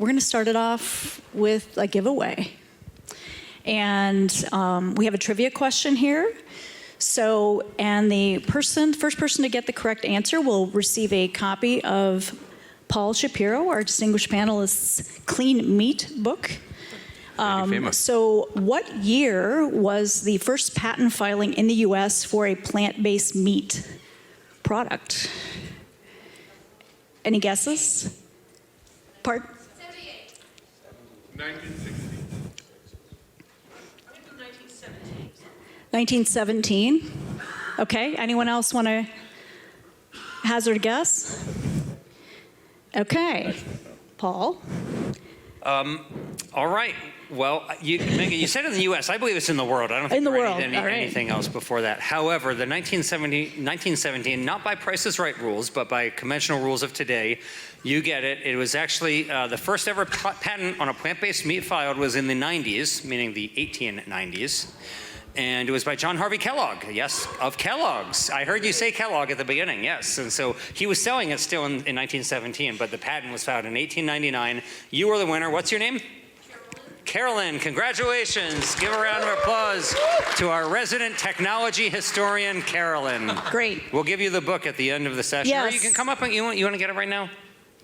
we're going to start it off with a giveaway. And we have a trivia question here. So, and the first person to get the correct answer will receive a copy of Paul Shapiro, our distinguished panelist's Clean Meat book. So what year was the first patent filing in the US for a plant-based meat product? Any guesses? Pardon? 78. 1960. 1917. Okay, anyone else want to hazard a guess? Okay, Paul. All right. Well, Megan, you said in the U.S. I believe it's in the world. I don't think In the there world, any, all right. anything else before that. However, the 1917, not by Price is Right rules, but by conventional rules of today, you get it. It was actually the first ever patent on a plant-based meat filed was in the 90s, meaning the 1890s. And it was by John Harvey Kellogg, yes, of Kellogg's. I heard you say Kellogg at the beginning, yes. And so he was selling it still in 1917, but the patent was filed in 1899. You were the winner. What's your name? Carolyn, congratulations. Give a round of applause to our resident technology historian, Carolyn. Great. We'll give you the book at the end of the session. Yes. Or you can come up and you want to get it right now?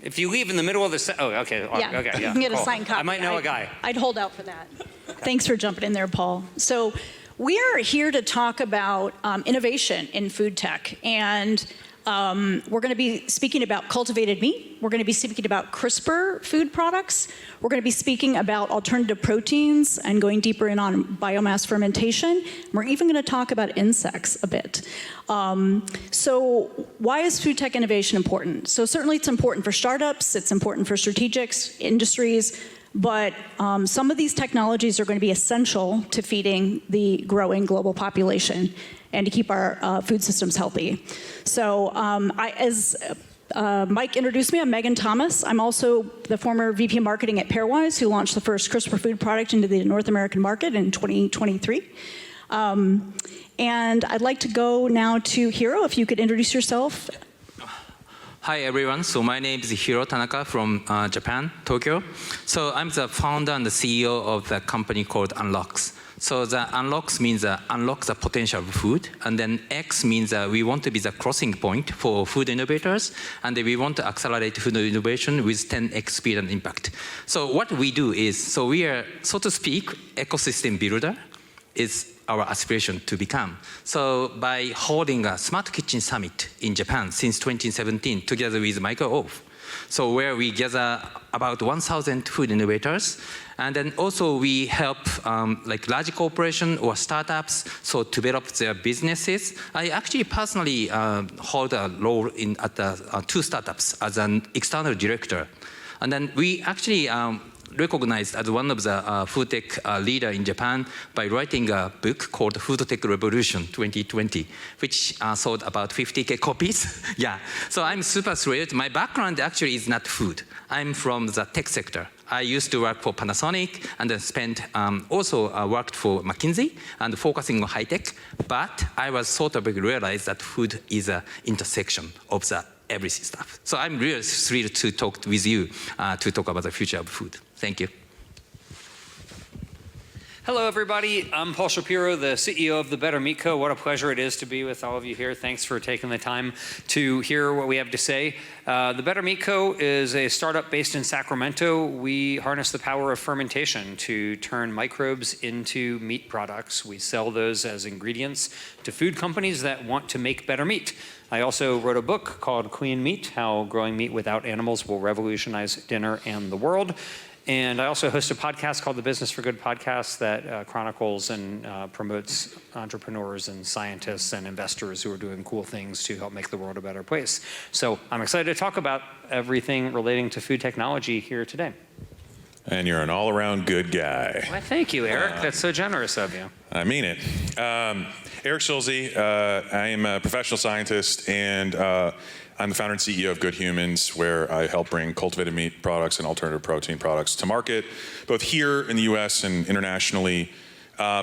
If you leave in the middle of the oh, okay. Yeah, Okay, yeah. you can get Cool. a signed copy. I might know a guy. I'd hold out for that. Thanks for jumping in there, Paul. So we are here to talk about innovation in food tech. And we're going to be speaking about cultivated meat. We're going to be speaking about CRISPR food products. We're going to be speaking about alternative proteins and going deeper in on biomass fermentation. We're even going to talk about insects a bit. So why is food tech innovation important? So certainly it's important for startups. It's important for strategics, industries. But some of these technologies are going to be essential to feeding the growing global population and to keep our food systems healthy. So as Mike introduced me, I'm Megan Thomas. I'm also the former VP of Marketing at Pairwise, who launched the first CRISPR food product into the North American market in 2023. And I'd like to go now to Hiro, if you could introduce yourself. Hi everyone, so my name is Hiro Tanaka from Japan, Tokyo. So I'm the founder and the CEO of the company called Unlocks. So the Unlocks means unlock the potential of food, and then X means we want to be the crossing point for food innovators, and we want to accelerate food innovation with 10x speed and impact. So what we do is, so we are, so to speak, ecosystem builder is our aspiration to become. So by holding a Smart Kitchen Summit in Japan since 2017, together with Michael Ove, so where we gather about 1,000 food innovators, and then also we help like large corporations or startups so to develop their businesses. I actually personally hold a role at two startups as an external director. And then we actually recognized as one of the food tech leader in Japan by writing a book called Food Tech Revolution 2020, which sold about 50K copies. Yeah, so I'm super thrilled. My background actually is not food. I'm from the tech sector. I used to work for Panasonic and then spent also worked for McKinsey and focusing on high tech. But I was sort of realized that food is an intersection of the everything stuff. So I'm really thrilled to talk with you to talk about the future of food. Thank you. Hello, everybody. I'm Paul Shapiro, the CEO of The Better Meat Co. What a pleasure it is to be with all of you here. Thanks for taking the time to hear what we have to say. The Better Meat Co. is a startup based in Sacramento. We harness the power of fermentation to turn microbes into meat products. We sell those as ingredients to food companies that want to make better meat. I also wrote a book called Clean Meat, How Growing Meat Without Animals Will Revolutionize Dinner and the World. And I also host a podcast called the Business for Good podcast that chronicles and promotes entrepreneurs and scientists and investors who are doing cool things to help make the world a better place. So I'm excited to talk about everything relating to food technology here today. And you're an all-around good guy. Well, thank you, Eric. That's so generous of you. I mean it. Eric Schulze, I am a professional scientist, and I'm the founder and CEO of Good Humans, where I help bring cultivated meat products and alternative protein products to market, both here in the US and internationally.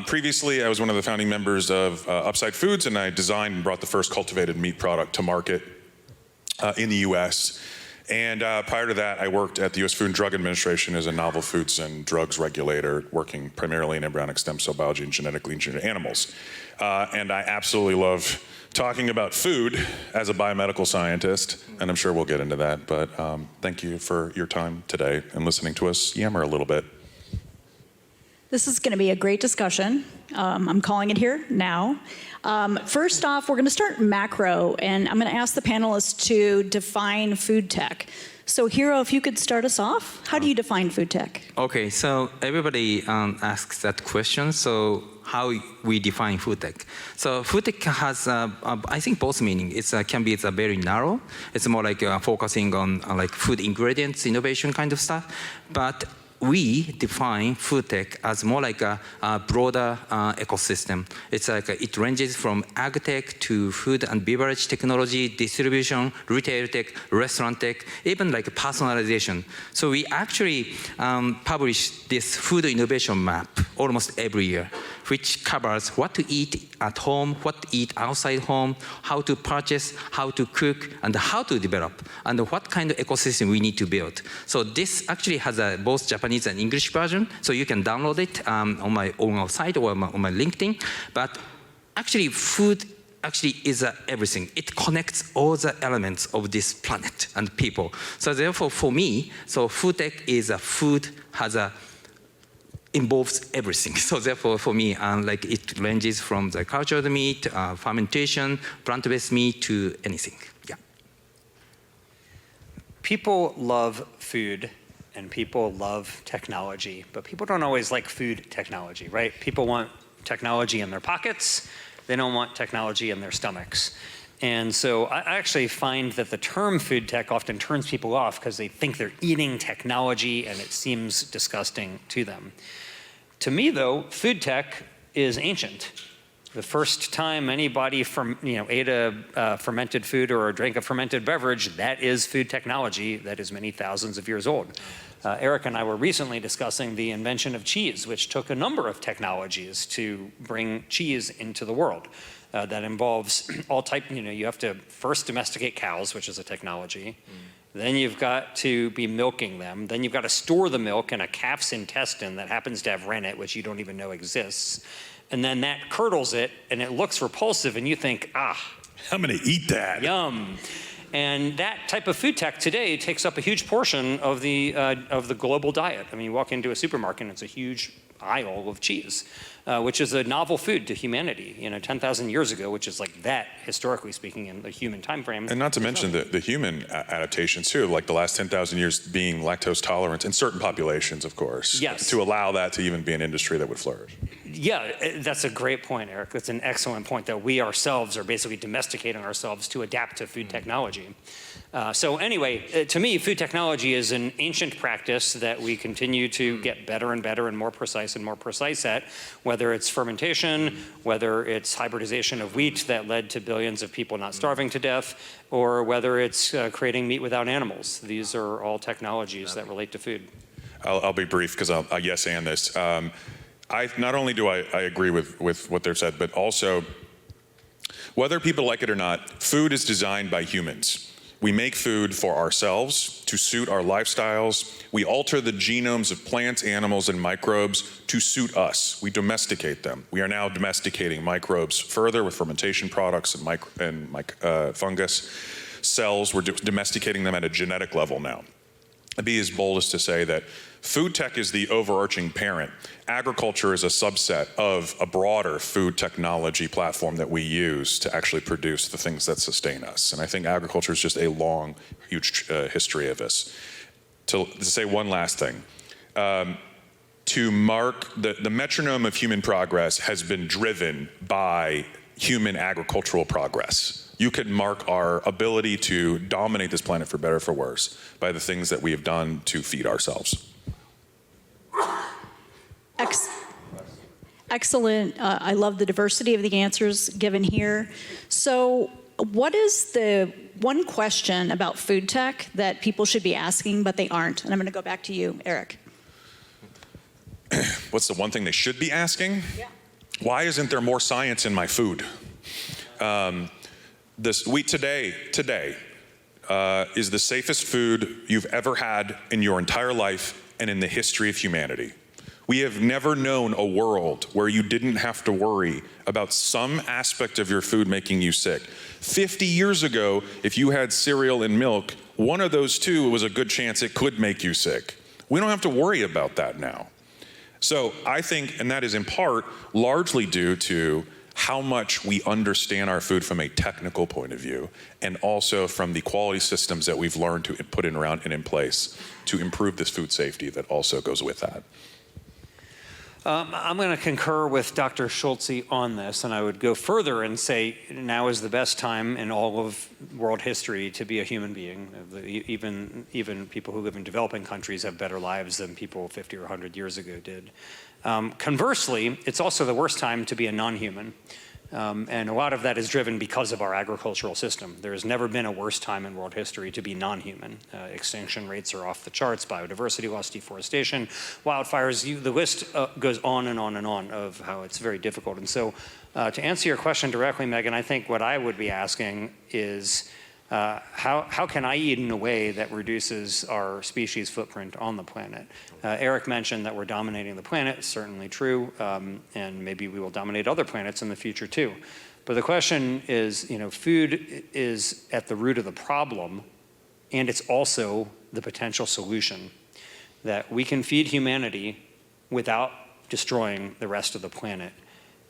Previously, I was one of the founding members of Upside Foods, and I designed and brought the first cultivated meat product to market in the US. And prior to that, I worked at the U.S. Food and Drug Administration as a novel foods and drugs regulator, working primarily in embryonic stem cell biology and genetically engineered animals. And I absolutely love talking about food as a biomedical scientist, and I'm sure we'll get into that. But thank you for your time today and listening to us yammer a little bit. This is going to be a great discussion. I'm calling it here now. First off, we're going to start macro, and I'm going to ask the panelists to define food tech. So, Hiro, if you could start us off, how do you define food tech? Okay, so everybody asks that question. So how we define food tech? So food tech has, I think, both meaning. It's can be very narrow. It's more like focusing on like food ingredients, innovation kind of stuff. But we define food tech as more like a broader ecosystem. It's like it ranges from ag tech to food and beverage technology, distribution, retail tech, restaurant tech, even like personalization. So we actually publish this food innovation map almost every year, which covers what to eat at home, what to eat outside home, how to purchase, how to cook, and how to develop, and what kind of ecosystem we need to build. So this actually has both Japanese and English version, so you can download it on my own site or on my LinkedIn. But actually, food actually is everything. It connects all the elements of this planet and people. So therefore, for me, so food tech is food has involves everything. So therefore, for me, like it ranges from the cultured meat, fermentation, plant-based meat to anything. Yeah. People love food and people love technology, but people don't always like food technology, right? People want technology in their pockets. They don't want technology in their stomachs. And so I actually find that the term food tech often turns people off because they think they're eating technology and it seems disgusting to them. To me, though, food tech is ancient. The first time anybody ate a fermented food or drank a fermented beverage, that is food technology that is many thousands of years old. Eric and I were recently discussing the invention of cheese, which took a number of technologies to bring cheese into the world. That involves all type, you have to first domesticate cows, which is a technology. Then you've got to be milking them. Then you've got to store the milk in a calf's intestine that happens to have rennet, which you don't even know exists. And then that curdles it, and it looks repulsive, and you think, I'm going to eat that. Yum. And that type of food tech today takes up a huge portion of the global diet. I mean, you walk into a supermarket, and it's a huge aisle of cheese, which is a novel food to humanity, 10,000 years ago, which is like that, historically speaking, in the human time frame. And not to mention the human adaptations too, like the last 10,000 years being lactose tolerant in certain populations, of course. Yes. To allow that to even be an industry that would flourish. Yeah, that's a great point, Eric. That's an excellent point, that we ourselves are basically domesticating ourselves to adapt to food technology. So anyway, to me, food technology is an ancient practice that we continue to get better and better and more precise at, whether it's fermentation, whether it's hybridization of wheat that led to billions of people not starving to death, or whether it's creating meat without animals. These are all technologies that relate to food. I'll be brief because I'll yes and this. Not only do I agree with what they've said, but also, whether people like it or not, food is designed by humans. We make food for ourselves to suit our lifestyles. We alter the genomes of plants, animals, and microbes to suit us. We domesticate them. We are now domesticating microbes further with fermentation products and fungus cells. We're domesticating them at a genetic level now. I'd be as bold as to say that food tech is the overarching parent. Agriculture is a subset of a broader food technology platform that we use to actually produce the things that sustain us. And I think agriculture is just a long, huge history of this. To say one last thing, to mark the metronome of human progress has been driven by human agricultural progress. You could mark our ability to dominate this planet, for better or for worse, by the things that we have done to feed ourselves. Excellent. I love the diversity of the answers given here. So what is the one question about food tech that people should be asking but they aren't? And I'm going to go back to you, Eric. What's the one thing they should be asking? Yeah. Why isn't there more science in my food? Today, is the safest food you've ever had in your entire life and in the history of humanity. We have never known a world where you didn't have to worry about some aspect of your food making you sick. 50 years ago, if you had cereal and milk, one of those two was a good chance it could make you sick. We don't have to worry about that now. So I think, and that is in part largely due to how much we understand our food from a technical point of view, and also from the quality systems that we've learned to put in around and in place to improve this food safety that also goes with that. I'm going to concur with Dr. Schulze on this, and I would go further and say now is the best time in all of world history to be a human being. Even people who live in developing countries have better lives than people 50 or 100 years ago did. Conversely, it's also the worst time to be a non-human. And a lot of that is driven because of our agricultural system. There has never been a worse time in world history to be non-human. Extinction rates are off the charts, biodiversity loss, deforestation, wildfires, the list goes on and on and on of how it's very difficult. And so to answer your question directly, Megan, I think what I would be asking is how can I eat in a way that reduces our species footprint on the planet? Eric mentioned that we're dominating the planet, certainly true, and maybe we will dominate other planets in the future too. But the question is, food is at the root of the problem, and it's also the potential solution. That we can feed humanity without destroying the rest of the planet.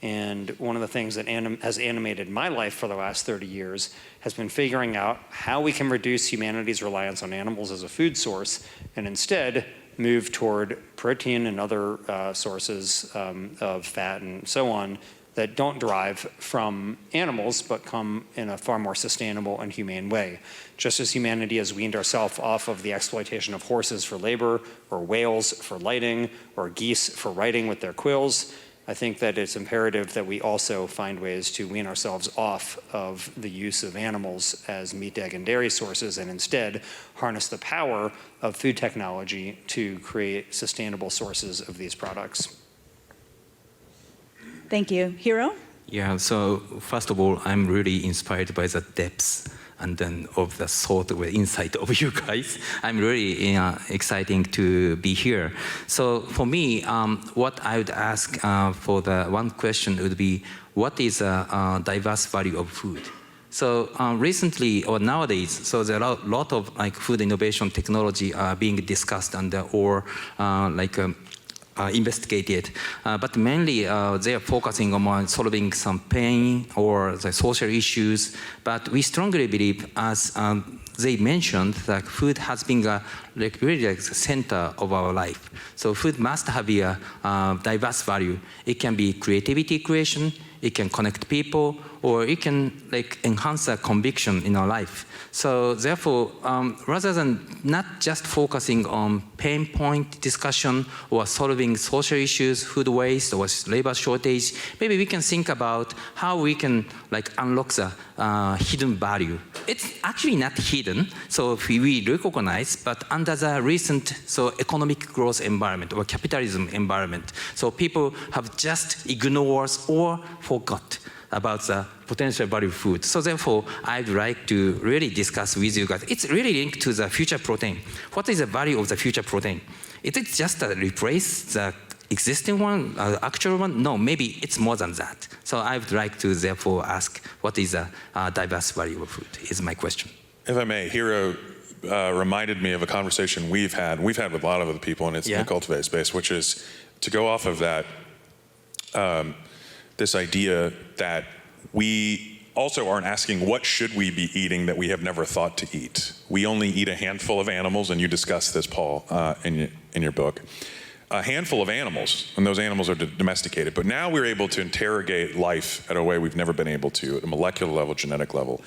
And one of the things that has animated my life for the last 30 years has been figuring out how we can reduce humanity's reliance on animals as a food source and instead move toward protein and other sources of fat and so on that don't derive from animals but come in a far more sustainable and humane way. Just as humanity has weaned ourselves off of the exploitation of horses for labor, or whales for lighting, or geese for writing with their quills, I think that it's imperative that we also find ways to wean ourselves off of the use of animals as meat, egg, and dairy sources, and instead harness the power of food technology to create sustainable sources of these products. Thank you. Hiro? Yeah, so first of all, I'm really inspired by the depths and then of the thought or insight of you guys. I'm really exciting to be here. So for me, what I would ask for the one question would be, what is a diverse value of food? So recently or nowadays, so there are a lot of food innovation technology being discussed and investigated, but mainly they are focusing on solving some pain or the social issues. But we strongly believe, as they mentioned, that food has been really the center of our life. So food must have a diverse value. It can be creativity creation, it can connect people, or it can enhance a conviction in our life. So therefore, rather than not just focusing on pain point discussion or solving social issues, food waste or labor shortage, maybe we can think about how we can unlock the hidden value. It's actually not hidden, so we recognize, but under the recent economic growth environment or capitalism environment, so people have just ignored or forgot about the potential value of food. So therefore, I'd like to really discuss with you guys. It's really linked to the future protein. What is the value of the future protein? Is it just to replace the existing one, actual one? No, maybe it's more than that. So I would like to therefore ask, what is the diverse value of food, is my question. If I may, Hiro reminded me of a conversation we've had with a lot of other people, and it's in the cultivated space, which is to go off of that, this idea that we also aren't asking what should we be eating that we have never thought to eat. We only eat a handful of animals, and you discuss this, Paul, in your book. A handful of animals, and those animals are domesticated. But now we're able to interrogate life at a way we've never been able to, at a molecular level, genetic level.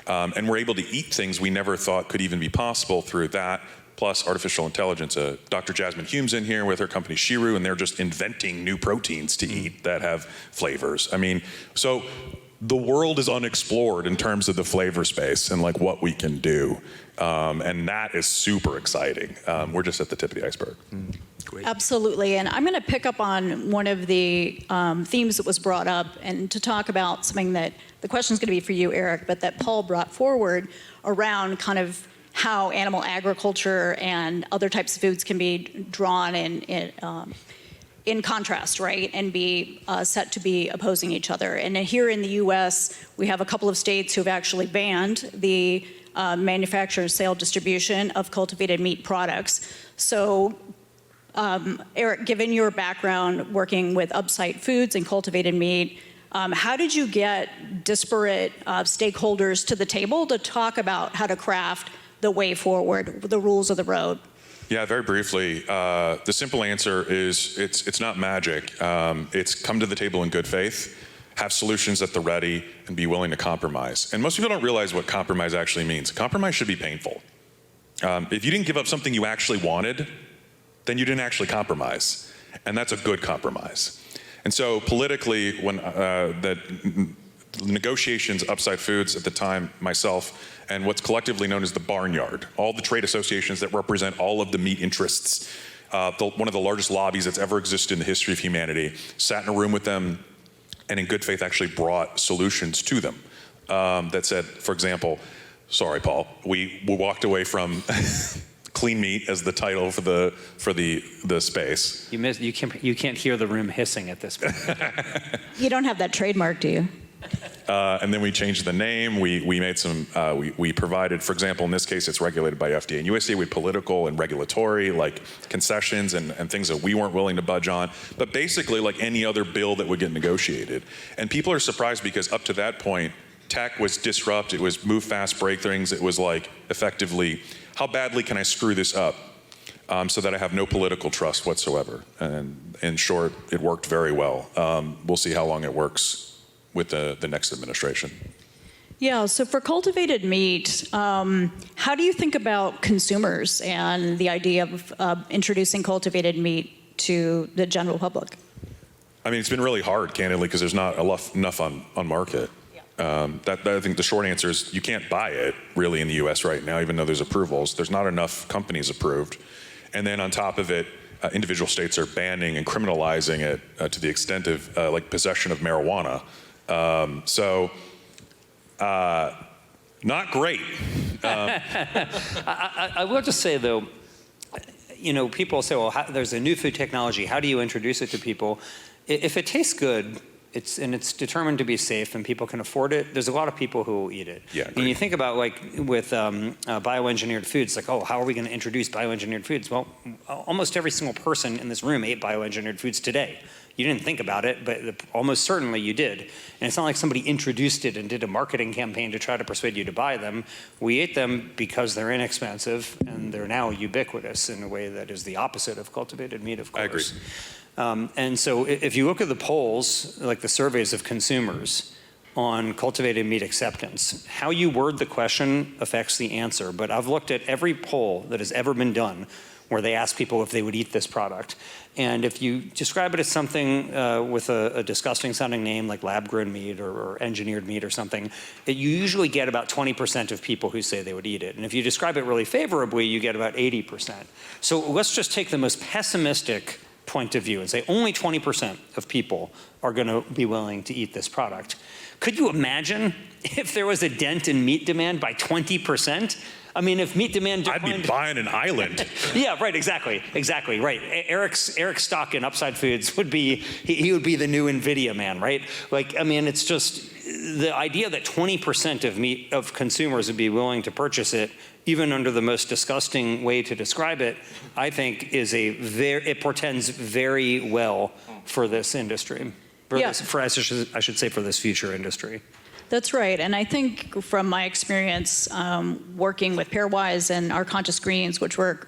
And we're able to eat things we never thought could even be possible through that, plus artificial intelligence. Dr. Jasmine Hume's in here with her company Shiru, and they're just inventing new proteins to eat that have flavors. I mean, so the world is unexplored in terms of the flavor space and like what we can do. And that is super exciting. We're just at the tip of the iceberg. Great. Absolutely, and I'm going to pick up on one of the themes that was brought up and to talk about something that the question is going to be for you, Eric, but that Paul brought forward around kind of how animal agriculture and other types of foods can be drawn in contrast, right, and be set to be opposing each other. And here in the U.S., we have a couple of states who have actually banned the manufacture, sale, distribution of cultivated meat products. So, Eric, given your background working with Upsite Foods and cultivated meat, how did you get disparate stakeholders to the table to talk about how to craft the way forward, the rules of the road? Yeah, very briefly, the simple answer is it's not magic. It's come to the table in good faith, have solutions at the ready, and be willing to compromise. And most people don't realize what compromise actually means. Compromise should be painful. If you didn't give up something you actually wanted, then you didn't actually compromise. And that's a good compromise. And so politically, when the negotiations, Upside Foods at the time, myself, and what's collectively known as the Barnyard, all the trade associations that represent all of the meat interests, one of the largest lobbies that's ever existed in the history of humanity, sat in a room with them and in good faith actually brought solutions to them that said, for example, sorry, Paul, we walked away from clean meat as the title for the space. You can't hear the room hissing at this point. You don't have that trademark, do you? And then we changed the name. We made some. We provided, for example, in this case, it's regulated by FDA and USDA with political and regulatory like concessions and things that we weren't willing to budge on. But basically, like any other bill that would get negotiated. And people are surprised because up to that point, tech was disrupt. It was move fast, break things. It was like effectively, how badly can I screw this up so that I have no political trust whatsoever? And in short, it worked very well. We'll see how long it works with the next administration. Yeah, so for cultivated meat, how do you think about consumers and the idea of introducing cultivated meat to the general public? I mean, it's been really hard, candidly, because there's not enough on market. I think the short answer is you can't buy it really in the US right now, even though there's approvals. There's not enough companies approved. And then on top of it, individual states are banning and criminalizing it to the extent of like possession of marijuana. Not great. I will just say, though, you know, people say, well, there's a new food technology. How do you introduce it to people? If it tastes good, it's determined to be safe and people can afford it, there's a lot of people who will eat it. Yeah, and you think about like with bioengineered foods, like, oh, how are we going to introduce bioengineered foods? Well, almost every single person in this room ate bioengineered foods today. You didn't think about it, but almost certainly you did. And it's not like somebody introduced it and did a marketing campaign to try to persuade you to buy them. We ate them because they're inexpensive and they're now ubiquitous in a way that is the opposite of cultivated meat, of course. I agree. And so if you look at the polls, like the surveys of consumers on cultivated meat acceptance, how you word the question affects the answer. But I've looked at every poll that has ever been done where they ask people if they would eat this product. And if you describe it as something with a disgusting sounding name like lab-grown meat or engineered meat or something, you usually get about 20% of people who say they would eat it. And if you describe it really favorably, you get about 80%. So let's just take the most pessimistic point of view and say only 20% of people are going to be willing to eat this product. Could you imagine if there was a dent in meat demand by 20%? I mean, if meat demand declined, I'd be buying an island. Yeah, right, exactly, right. Eric's stock in Upside Foods would be, he would be the new NVIDIA man, right? Like, I mean, it's just the idea that 20% of consumers would be willing to purchase it, even under the most disgusting way to describe it, I think it portends very well for this industry. I should say for this future industry. That's right, and I think from my experience working with Pairwise and our Conscious Greens, which were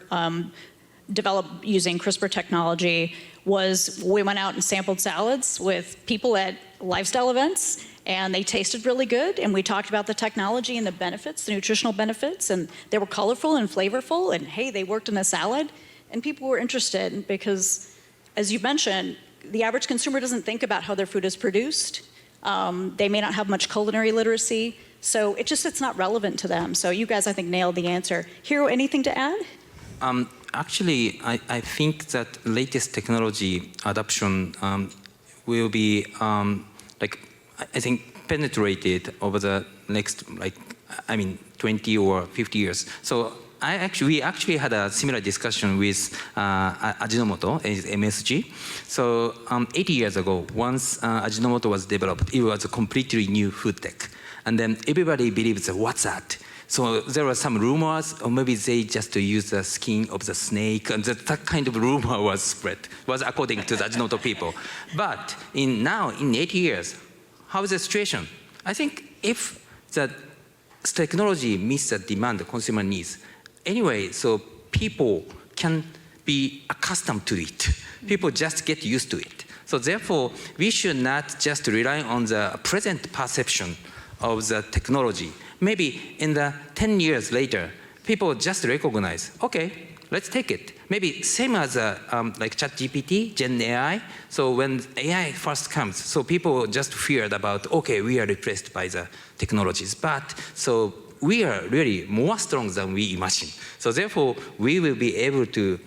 developed using CRISPR technology was we went out and sampled salads with people at lifestyle events, and they tasted really good, and we talked about the technology and the benefits, the nutritional benefits, and they were colorful and flavorful, and hey, they worked in a salad, and people were interested because, as you mentioned, the average consumer doesn't think about how their food is produced. They may not have much culinary literacy, so it's not relevant to them. So you guys, I think, nailed the answer. Hiro, anything to add? Actually, I think that latest technology adoption will be I think penetrated over the next 20 or 50 years. So we actually had a similar discussion with Ajinomoto, MSG. So 80 years ago, once Ajinomoto was developed, it was a completely new food tech. And then everybody believes, what's that? So there were some rumors, or maybe they just use the skin of the snake, and that kind of rumor was spread, was according to the Ajinomoto people. But now, in 80 years, how is the situation? I think if the technology meets the demand the consumer needs, anyway, so people can be accustomed to it. People just get used to it. So therefore, we should not just rely on the present perception of the technology. Maybe in the 10 years later, people just recognize, okay, let's take it. Maybe same as like ChatGPT, Gen AI. So when AI first comes, so people just feared about, okay, we are replaced by the technologies. But so we are really more strong than we imagine. So therefore, we will be able to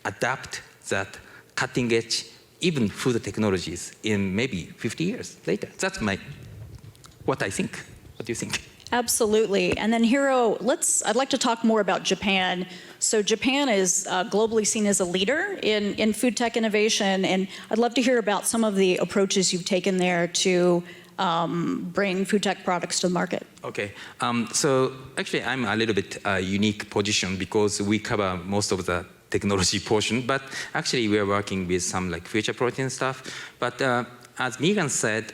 adapt that cutting edge, even food technologies in maybe 50 years later. That's what I think. What do you think? Absolutely. And then Hiro, I'd like to talk more about Japan. So Japan is globally seen as a leader in food tech innovation, and I'd love to hear about some of the approaches you've taken there to bring food tech products to the market. Okay. So actually, I'm a little bit unique position because we cover most of the technology portion, but actually we are working with some future protein stuff. But as Megan said,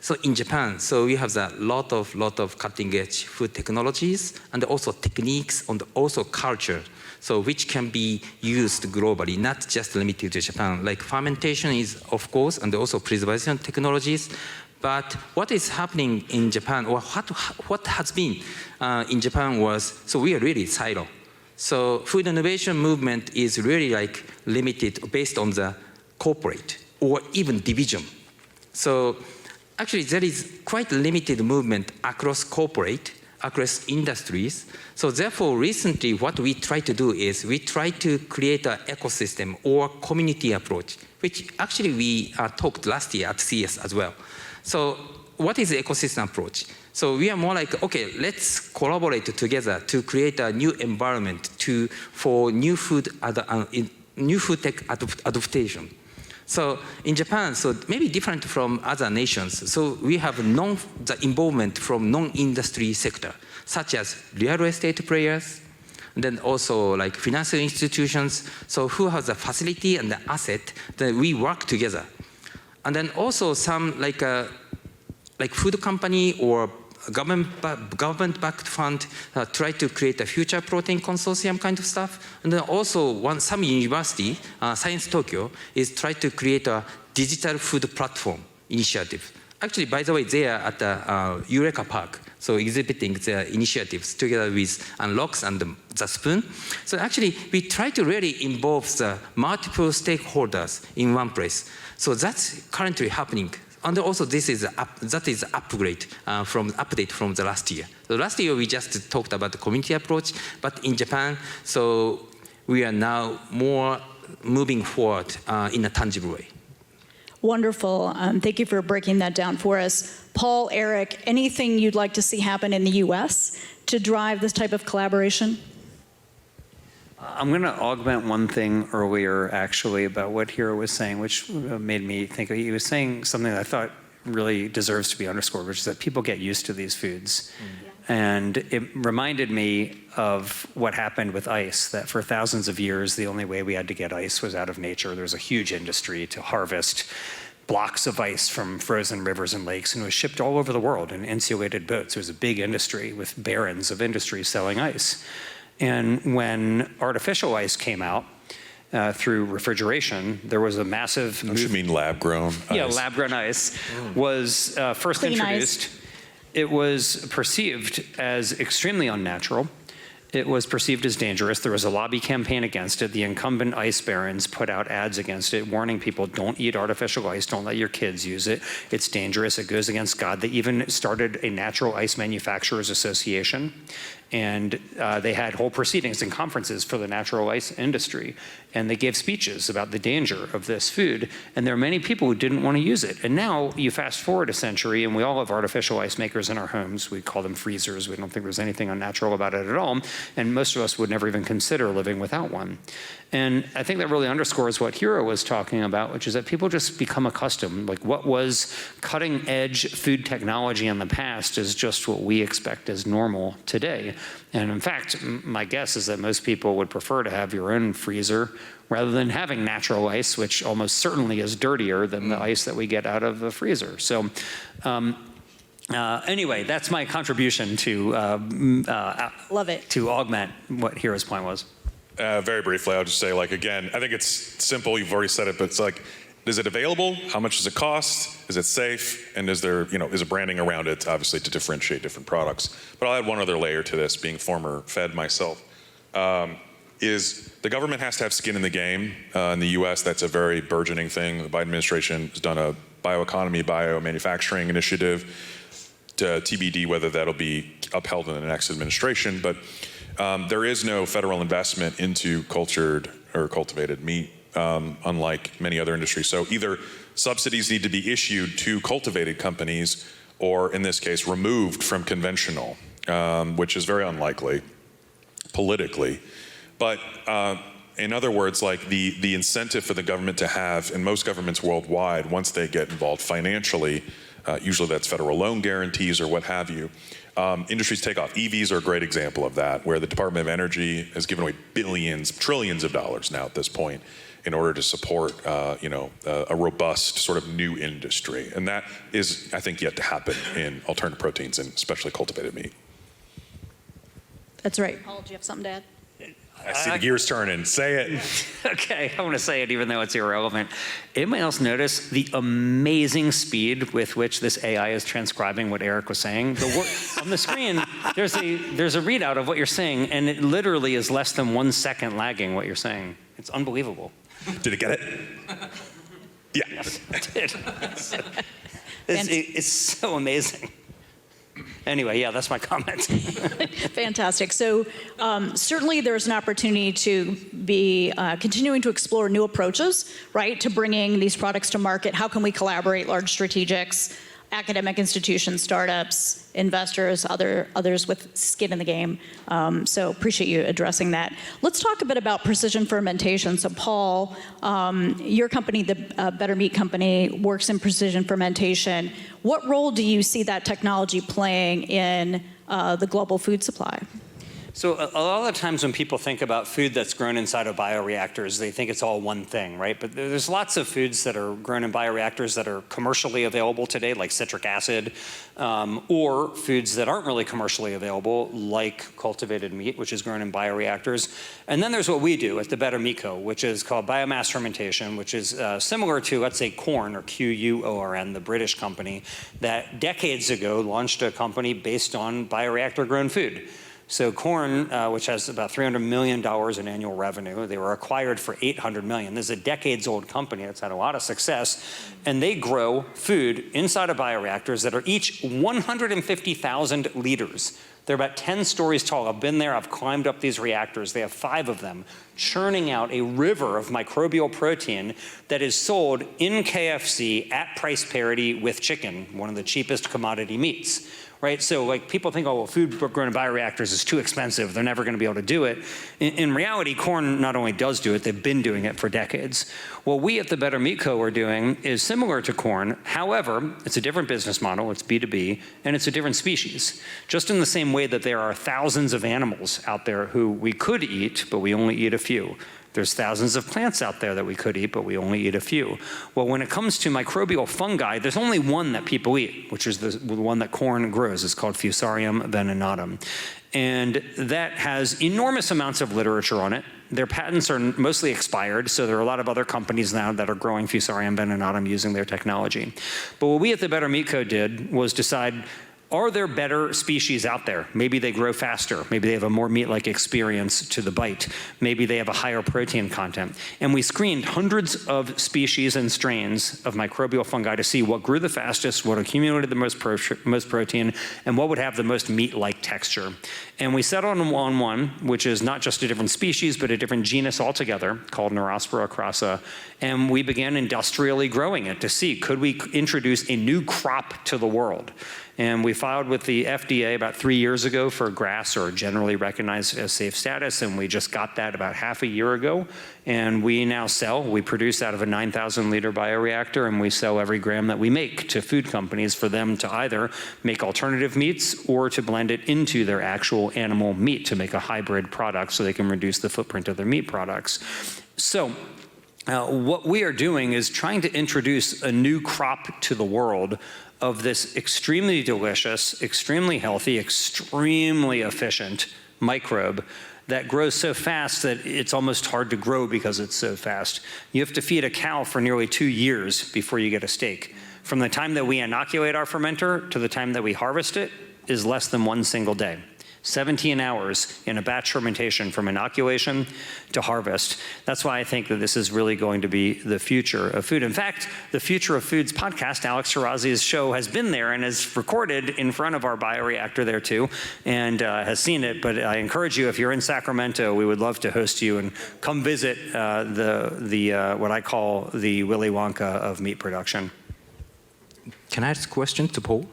so in Japan, so we have a lot of cutting-edge food technologies and also techniques and also culture, so which can be used globally, not just limited to Japan. Like fermentation is, of course, and also preservation technologies. But what is happening in Japan, or what has been in Japan was, so we are really silo. So food innovation movement is really limited based on the corporate or even division. So actually, there is quite limited movement across corporate, across industries. So therefore, recently, what we try to do is we try to create an ecosystem or community approach, which actually we talked last year at CES as well. So what is the ecosystem approach? So we are more okay, let's collaborate together to create a new environment for new food tech adaptation. So in Japan, so maybe different from other nations, so we have the involvement from non-industry sector, such as real estate players, and then also financial institutions, so who has the facility and the asset that we work together. And then also some food company or government-backed fund try to create a future protein consortium kind of stuff. And then also some university, Science Tokyo, is trying to create a digital food platform initiative. Actually, by the way, they are at the Eureka Park, so exhibiting their initiatives together with Unlocks and the Spoon. So actually, we try to really involve the multiple stakeholders in one place. So that's currently happening. And also, that is update from the last year. So last year we just talked about the community approach, but in Japan, so we are now more moving forward in a tangible way. Wonderful. Thank you for breaking that down for us. Paul, Eric, anything you'd like to see happen in the U.S. to drive this type of collaboration? I'm going to augment one thing earlier, actually, about what Hiro was saying, which made me think. He was saying something that I thought really deserves to be underscored, which is that people get used to these foods. And it reminded me of what happened with ice, that for thousands of years, the only way we had to get ice was out of nature. There was a huge industry to harvest blocks of ice from frozen rivers and lakes, and it was shipped all over the world in insulated boats. It was a big industry with barons of industry selling ice. And when artificial ice came out, through refrigeration. There was a massive Don't you mean lab-grown yeah, ice? lab-grown ice was first Clean introduced. It was perceived as extremely unnatural. It was perceived as dangerous. There was a lobby campaign against it. The incumbent ice barons put out ads against it, warning people, don't eat artificial ice, don't let your kids use it. It's dangerous, it goes against God. They even started a Natural Ice Manufacturers Association, and they had whole proceedings and conferences for the natural ice industry. And they gave speeches about the danger of this food. And there are many people who didn't want to use it. And now you fast forward a century, and we all have artificial ice makers in our homes. We call them freezers. We don't think there's anything unnatural about it at all. And most of us would never even consider living without one. And I think that really underscores what Hiro was talking about, which is that people just become accustomed. Like what was cutting edge food technology in the past is just what we expect as normal today. And in fact, my guess is that most people would prefer to have your own freezer rather than having natural ice, which almost certainly is dirtier than the ice that we get out of the freezer. So anyway, that's my contribution to Love it. to augment what Hiro's point was. Very briefly, I'll just say, like, again, I think it's simple. You've already said it, but it's like, is it available? How much does it cost? Is it safe? And is there, is a branding around it, obviously, to differentiate different products? But I'll add one other layer to this, being former Fed myself, is the government has to have skin in the game. In the US, that's a very burgeoning thing. The Biden administration has done a bioeconomy, biomanufacturing initiative, to TBD whether that'll be upheld in the next administration. But there is no federal investment into cultured or cultivated meat, unlike many other industries. So either subsidies need to be issued to cultivated companies, or in this case, removed from conventional, which is very unlikely politically. But in other words, like the incentive for the government to have, and most governments worldwide, once they get involved financially, usually that's federal loan guarantees or what have you, industries take off. EVs are a great example of that, where the Department of Energy has given away billions, trillions of dollars now at this point in order to support, a robust sort of new industry. And that is, I think, yet to happen in alternative proteins and especially cultivated meat. That's right. Paul, do you have something to add? I see the gears turning. Say it. Okay, I want to say it even though it's irrelevant. Anybody else notice the amazing speed with which this AI is transcribing what Eric was saying? On the screen, there's a readout of what you're saying, and it literally is less than 1 second lagging what you're saying. It's unbelievable. Did it get it? Yeah. Yes, it did. It's so amazing. Anyway, yeah, that's my comment. Fantastic. So certainly there's an opportunity to be continuing to explore new approaches, right, to bringing these products to market. How can we collaborate, large strategics, academic institutions, startups, investors, others with skin in the game. So appreciate you addressing that. Let's talk a bit about precision fermentation. So Paul, your company, the Better Meat Company, works in precision fermentation. What role do you see that technology playing in the global food supply? So a lot of the times when people think about food that's grown inside of bioreactors, they think it's all one thing, right? But there's lots of foods that are grown in bioreactors that are commercially available today, like citric acid, or foods that aren't really commercially available, like cultivated meat, which is grown in bioreactors. And then there's what we do at the Better Meat Co., which is called biomass fermentation, which is similar to, let's say, Quorn, or Quorn, the British company, that decades ago launched a company based on bioreactor-grown food. So Quorn, which has about $300 million in annual revenue, they were acquired for $800 million. This is a decades-old company that's had a lot of success, and they grow food inside of bioreactors that are each 150,000 liters. They're about 10 stories tall. I've been there, I've climbed up these reactors. They have 5 of them, churning out a river of microbial protein that is sold in KFC at price parity with chicken, one of the cheapest commodity meats. Right, so like people think, oh, well, food grown in bioreactors is too expensive. They're never going to be able to do it. In reality, Quorn not only does do it, they've been doing it for decades. What we at the Better Meat Co. are doing is similar to Quorn. However, it's a different business model. It's B2B, and it's a different species. Just in the same way that there are thousands of animals out there who we could eat, but we only eat a few. There's thousands of plants out there that we could eat, but we only eat a few. Well, when it comes to microbial fungi, there's only one that people eat, which is the one that Quorn grows. It's called Fusarium venenatum. And that has enormous amounts of literature on it. Their patents are mostly expired, so there are a lot of other companies now that are growing Fusarium venenatum using their technology. But what we at the Better Meat Co. did was decide, are there better species out there? Maybe they grow faster. Maybe they have a more meat-like experience to the bite. Maybe they have a higher protein content. And we screened hundreds of species and strains of microbial fungi to see what grew the fastest, what accumulated the most protein, and what would have the most meat-like texture. And we settled on one, which is not just a different species, but a different genus altogether, called Neurospora crassa. And we began industrially growing it to see, could we introduce a new crop to the world? And we filed with the FDA about 3 years ago for GRAS, or generally recognized as safe status, and we just got that about half a year ago. And we now sell, we produce out of a 9,000 liter bioreactor, and we sell every gram that we make to food companies for them to either make alternative meats or to blend it into their actual animal meat to make a hybrid product so they can reduce the footprint of their meat products. So what we are doing is trying to introduce a new crop to the world of this extremely delicious, extremely healthy, extremely efficient microbe that grows so fast that it's almost hard to grow because it's so fast. You have to feed a cow for nearly 2 years before you get a steak. From the time that we inoculate our fermenter to the time that we harvest it is less than 1 single day. 17 hours in a batch fermentation from inoculation to harvest. That's why I think that this is really going to be the future of food. In fact, the Future of Foods podcast, Alex Shirazi's show, has been there and is recorded in front of our bioreactor there too, and has seen it. But I encourage you, if you're in Sacramento, we would love to host you and come visit what I call the Willy Wonka of meat production. Can I ask a question to Paul?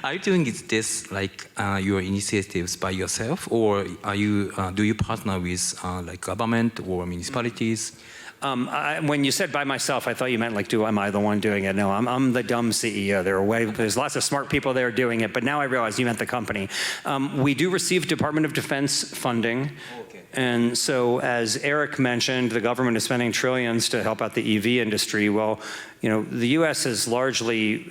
Are you doing this like your initiatives by yourself, or are you do you partner with like government or municipalities? When you said by myself, I thought you meant like, am I the one doing it? No, I'm the dumb CEO. There's lots of smart people there doing it, but now I realize you meant the company. We do receive Department of Defense funding. Okay. And so, as Eric mentioned, the government is spending trillions to help out the EV industry. Well, the U.S. is largely,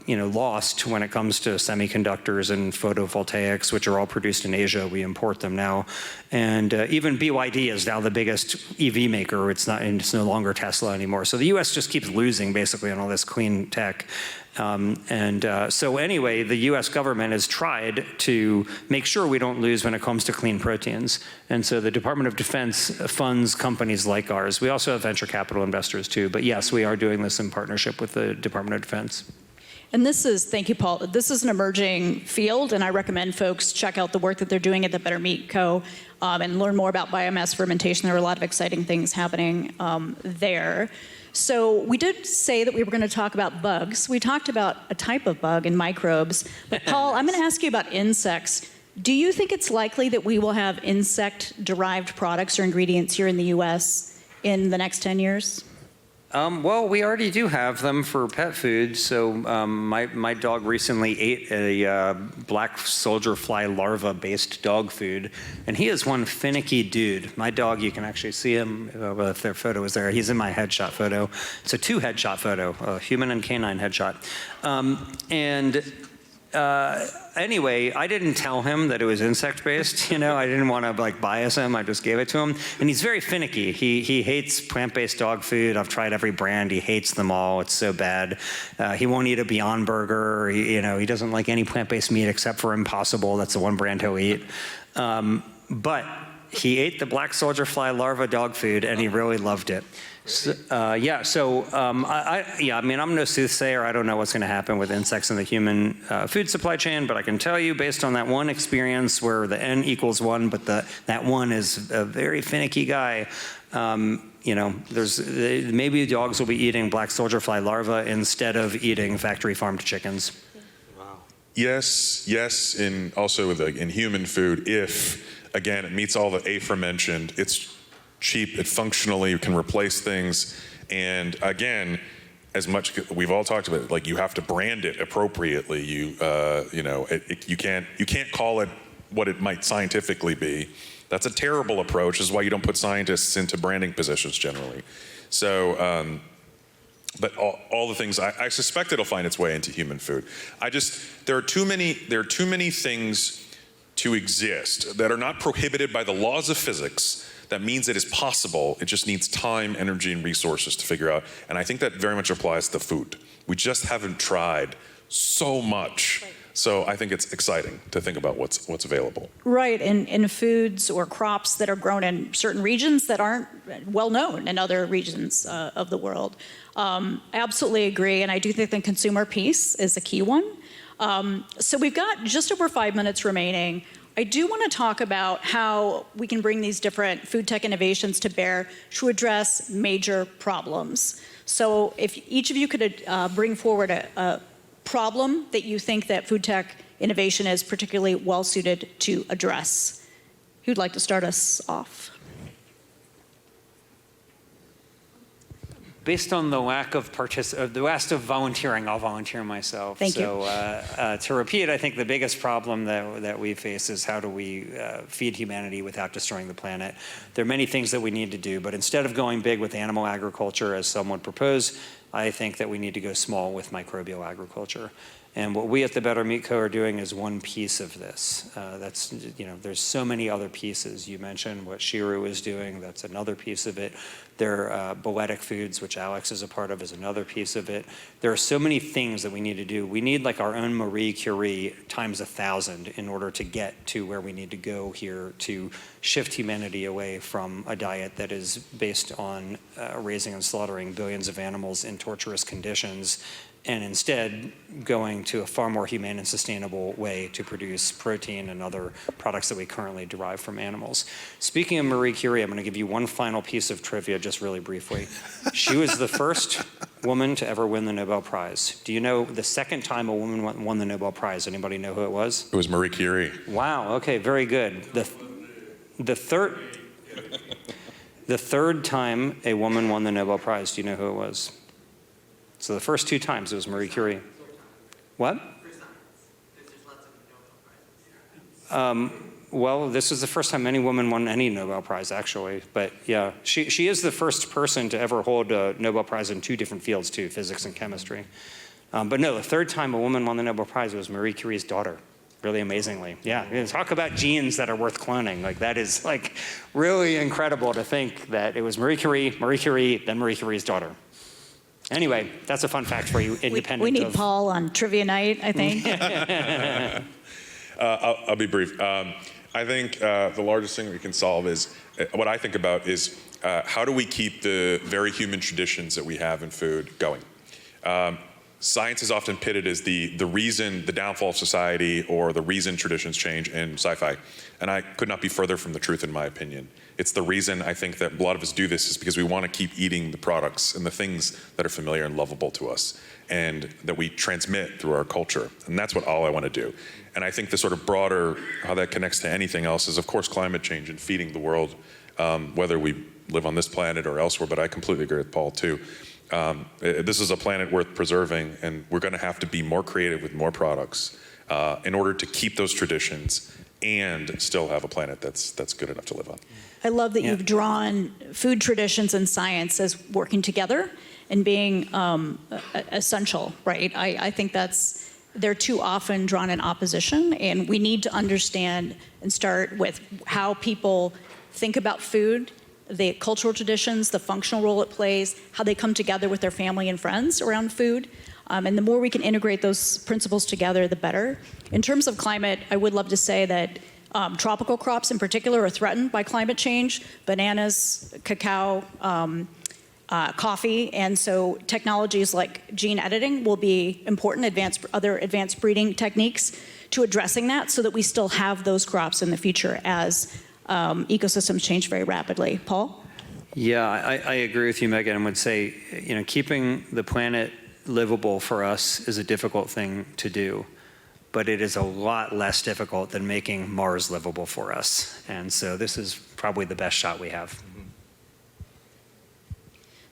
lost when it comes to semiconductors and photovoltaics, which are all produced in Asia. We import them now. And even BYD is now the biggest EV maker. It's no longer Tesla anymore. So the U.S. just keeps losing, basically, on all this clean tech. So anyway, the U.S. government has tried to make sure we don't lose when it comes to clean proteins. And so the Department of Defense funds companies like ours. We also have venture capital investors too. But yes, we are doing this in partnership with the Department of Defense. And thank you, Paul. This is an emerging field, and I recommend folks check out the work that they're doing at the Better Meat Co. And learn more about biomass fermentation. There are a lot of exciting things happening there. So we did say that we were going to talk about bugs. We talked about a type of bug and microbes. But Paul, I'm going to ask you about insects. Do you think it's likely that we will have insect-derived products or ingredients here in the U.S. in the next 10 years? Well, we already do have them for pet food. So my dog recently ate a black soldier fly larva-based dog food, and he is one finicky dude. My dog, you can actually see him if their photo is there. He's in my headshot photo. It's a 2 headshot photo, a human and canine headshot. Anyway, I didn't tell him that it was insect-based, I didn't want to bias him, I just gave it to him. And he's very finicky. He hates plant-based dog food. I've tried every brand, he hates them all, it's so bad. He won't eat a Beyond Burger, he doesn't like any plant-based meat except for Impossible, that's the one brand he'll eat. But he ate the black soldier fly larva dog food and he really loved it. So, I'm no soothsayer. I don't know what's going to happen with insects in the human food supply chain, but I can tell you based on that one experience where the N equals 1, but that one is a very finicky guy. Maybe dogs will be eating black soldier fly larvae instead of eating factory farmed chickens. Wow. Yes, and also in human food, if again it meets all the aforementioned, it's cheap, it functionally can replace things, and again, as much we've all talked about, you have to brand it appropriately. You can't call it what it might scientifically be. That's a terrible approach. This is why you don't put scientists into branding positions generally. So, but all the things I suspect it'll find its way into human food. There are too many things to exist that are not prohibited by the laws of physics That means it is possible. It just needs time, energy, and resources to figure out. And I think that very much applies to food. We just haven't tried so much. Right. So I think it's exciting to think about what's available. Right, in foods or crops that are grown in certain regions that aren't well known in other regions of the world. I absolutely agree, and I do think the consumer piece is a key one. So we've got just over 5 minutes remaining. I do want to talk about how we can bring these different food tech innovations to bear to address major problems. So if each of you could bring forward a problem that you think that food tech innovation is particularly well suited to address. Who'd like to start us off? Based on the lack of volunteering, I'll volunteer myself. Thank you. So to repeat, I think the biggest problem that we face is how do we feed humanity without destroying the planet. There are many things that we need to do, but instead of going big with animal agriculture, as some would propose, I think that we need to go small with microbial agriculture. And what we at the Better Meat Co. are doing is one piece of this. There's so many other pieces. You mentioned what Shiru is doing. That's another piece of it. There are Boetic Foods, which Alex is a part of, is another piece of it. There are so many things that we need to do. We need like our own Marie Curie times 1,000 in order to get to where we need to go here to shift humanity away from a diet that is based on raising and slaughtering billions of animals in torturous conditions, and instead going to a far more humane and sustainable way to produce protein and other products that we currently derive from animals. Speaking of Marie Curie, I'm going to give you one final piece of trivia just really briefly. She was the first woman to ever win the Nobel Prize. Do you know the second time a woman won the Nobel Prize? Anybody know who it was? It was Marie Curie. Wow, okay, very good. The third time a woman won the Nobel Prize, do you know who it was? So the first 2 times it was Marie Curie. What? Well, this is the first time any woman won any Nobel Prize, actually. But yeah, she is the first person to ever hold a Nobel Prize in 2 different fields, too, physics and chemistry. But no, the third time a woman won the Nobel Prize was Marie Curie's daughter. Really amazingly. Yeah, talk about genes that are worth cloning. Like that is like really incredible to think that it was Marie Curie, then Marie Curie's daughter. Anyway, that's a fun fact for you, independent We need of... Paul on trivia night, I think. I'll be brief. I think the largest thing we can solve is, what I think about is how do we keep the very human traditions that we have in food going? Science is often pitted as the reason, the downfall of society, or the reason traditions change in sci-fi. And I could not be further from the truth, in my opinion. It's the reason I think that a lot of us do this is because we want to keep eating the products and the things that are familiar and lovable to us, and that we transmit through our culture. And that's what all I want to do. And I think the sort of broader, how that connects to anything else is, of course, climate change and feeding the world, whether we live on this planet or elsewhere, but I completely agree with Paul, too. This is a planet worth preserving, and we're going to have to be more creative with more products in order to keep those traditions and still have a planet that's good enough to live on. I love that you've drawn food traditions and science as working together and being essential, right? I think they're too often drawn in opposition, and we need to understand and start with how people think about food, the cultural traditions, the functional role it plays, how they come together with their family and friends around food. And the more we can integrate those principles together, the better. In terms of climate, I would love to say that tropical crops in particular are threatened by climate change, bananas, cacao, coffee, and so technologies like gene editing will be important, other advanced breeding techniques to addressing that so that we still have those crops in the future as ecosystems change very rapidly. Paul? Yeah, I agree with you, Megan, and would say, keeping the planet livable for us is a difficult thing to do, but it is a lot less difficult than making Mars livable for us. And so this is probably the best shot we have.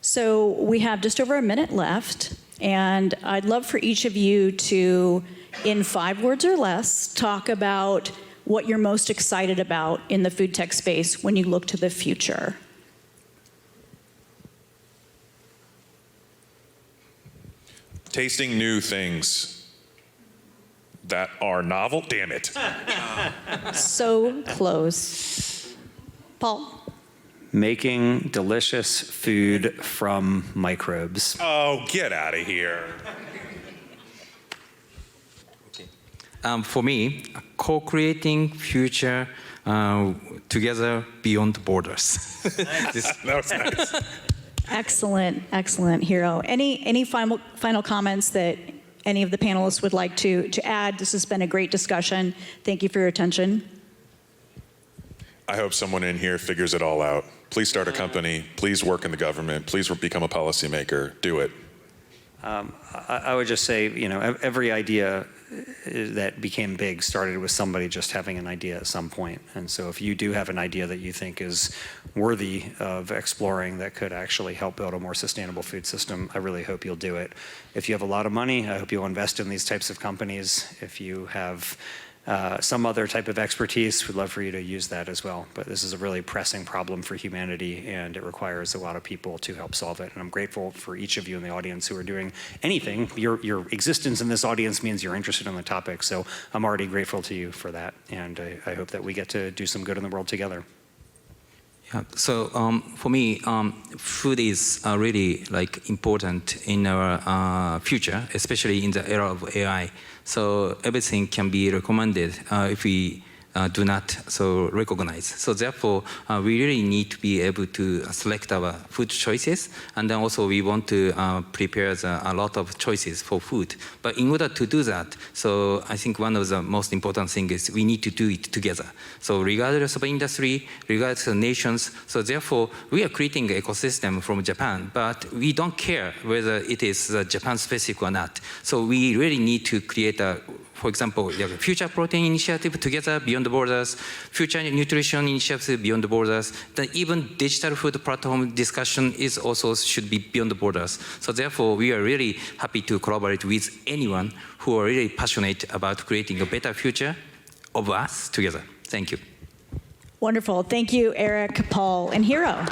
So we have just over a minute left, and I'd love for each of you to, in 5 words or less, talk about what you're most excited about in the food tech space when you look to the future. Tasting new things that are novel. Damn it. So close. Paul? making delicious food from microbes. Oh, get out of here. For me, co-creating future together beyond borders. That was nice. Excellent, excellent, Hiro. Any final comments that any of the panelists would like to add? This has been a great discussion. Thank you for your attention. I hope someone in here figures it all out. Please start a company. Please work in the government. Please become a policymaker. Do it. I would just say, every idea that became big started with somebody just having an idea at some point. And so if you do have an idea that you think is worthy of exploring that could actually help build a more sustainable food system, I really hope you'll do it. If you have a lot of money, I hope you'll invest in these types of companies. If you have some other type of expertise, we'd love for you to use that as well. But this is a really pressing problem for humanity, and it requires a lot of people to help solve it. And I'm grateful for each of you in the audience who are doing anything. Your existence in this audience means you're interested in the topic, so I'm already grateful to you for that. And I hope that we get to do some good in the world together. Yeah. So for me, food is really important in our future, especially in the era of AI. So everything can be recommended if we do not recognize. So therefore, we really need to be able to select our food choices, and then also we want to prepare a lot of choices for food. But in order to do that, so I think one of the most important things is we need to do it together. So regardless of industry, regardless of nations, so therefore we are creating an ecosystem from Japan, but we don't care whether it is Japan-specific or not. So we really need to create for example, future protein initiative together beyond the borders, future nutrition initiative beyond the borders, then even digital food platform discussion is also should be beyond the borders. So therefore, we are really happy to collaborate with anyone who are really passionate about creating a better future of us together. Thank you. Wonderful. Thank you, Eric, Paul, and Hiro.